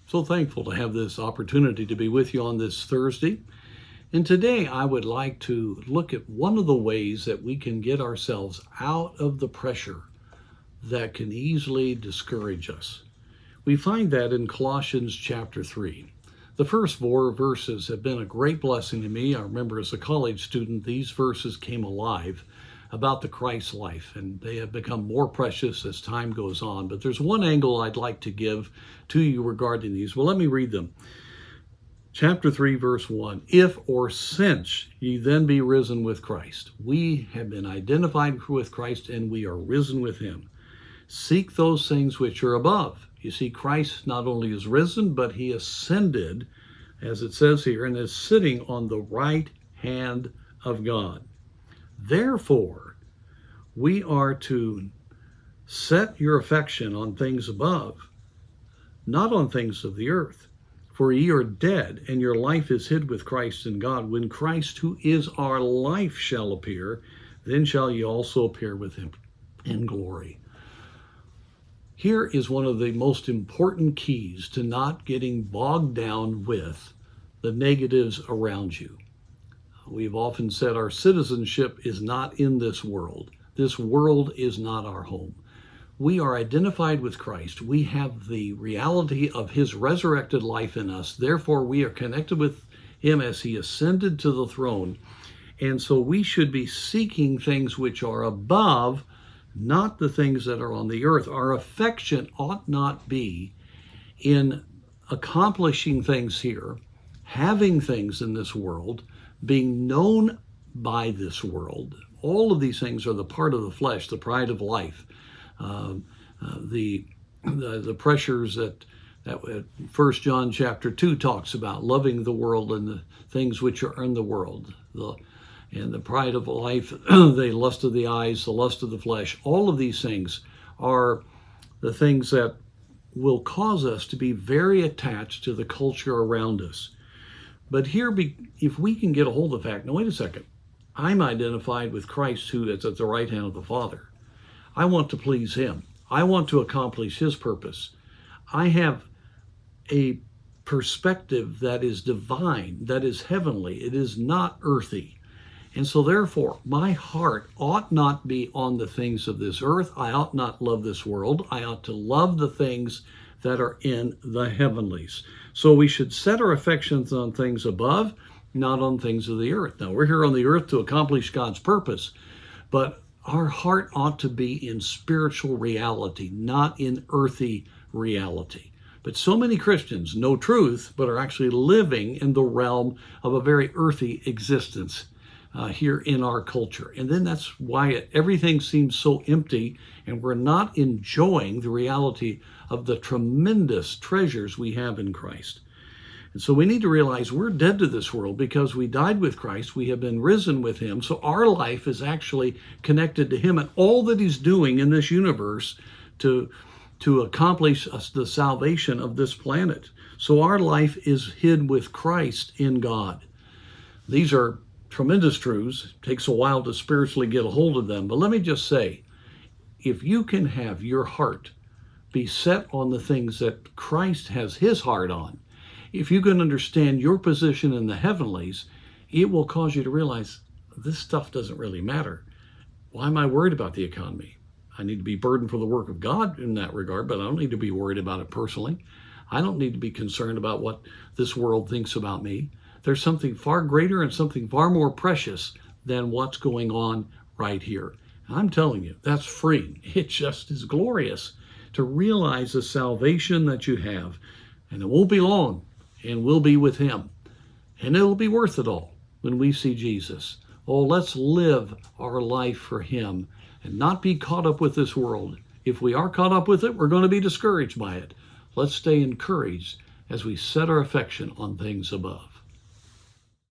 So thankful to have this opportunity to be with you on this Thursday. And today I would like to look at one of the ways that we can get ourselves out of the pressure that can easily discourage us. We find that in Colossians chapter 3. The first 4 verses have been a great blessing to me. I remember as a college student, these verses came alive about the Christ life, and they have become more precious as time goes on. But there's one angle I'd like to give to you regarding these. Well, let me read them. Chapter 3, verse 1, if or since ye then be risen with Christ. We have been identified with Christ and we are risen with him. Seek those things which are above. You see, Christ not only is risen, but he ascended, as it says here, and is sitting on the right hand of God. Therefore, we are to set your affection on things above, not on things of the earth. For ye are dead, and your life is hid with Christ in God. When Christ, who is our life, shall appear, then shall ye also appear with him in glory. Here is one of the most important keys to not getting bogged down with the negatives around you. We've often said our citizenship is not in this world. This world is not our home. We are identified with Christ. We have the reality of his resurrected life in us. Therefore, we are connected with him as he ascended to the throne. And so we should be seeking things which are above, not the things that are on the earth. Our affection ought not be in accomplishing things here, having things in this world, being known by this world. All of these things are the part of the flesh, the pride of life, the pressures that 1 John chapter 2 talks about, loving the world and the things which are in the world, and the pride of life, the lust of the eyes, the lust of the flesh. All of these things are the things that will cause us to be very attached to the culture around us. But here, if we can get a hold of the fact, now wait a second, I'm identified with Christ who is at the right hand of the Father. I want to please him. I want to accomplish his purpose. I have a perspective that is divine, that is heavenly. It is not earthy. And so therefore, my heart ought not be on the things of this earth. I ought not love this world. I ought to love the things that are in the heavenlies. So we should set our affections on things above, not on things of the earth. Now, we're here on the earth to accomplish God's purpose, but our heart ought to be in spiritual reality, not in earthy reality. But so many Christians know truth, but are actually living in the realm of a very earthy existence here in our culture. And then that's why everything seems so empty, and we're not enjoying the reality of the tremendous treasures we have in Christ. And so we need to realize we're dead to this world because we died with Christ. We have been risen with him. So our life is actually connected to him and all that he's doing in this universe to accomplish the salvation of this planet. So our life is hid with Christ in God. These are tremendous truths. It takes a while to spiritually get a hold of them. But let me just say, if you can have your heart be set on the things that Christ has his heart on, if you can understand your position in the heavenlies, it will cause you to realize this stuff doesn't really matter. Why am I worried about the economy? I need to be burdened for the work of God in that regard, but I don't need to be worried about it personally. I don't need to be concerned about what this world thinks about me. There's something far greater and something far more precious than what's going on right here. And I'm telling you, that's free. It just is glorious to realize the salvation that you have. And it won't be long, and we'll be with him. And it'll be worth it all when we see Jesus. Oh, let's live our life for him and not be caught up with this world. If we are caught up with it, we're going to be discouraged by it. Let's stay encouraged as we set our affection on things above.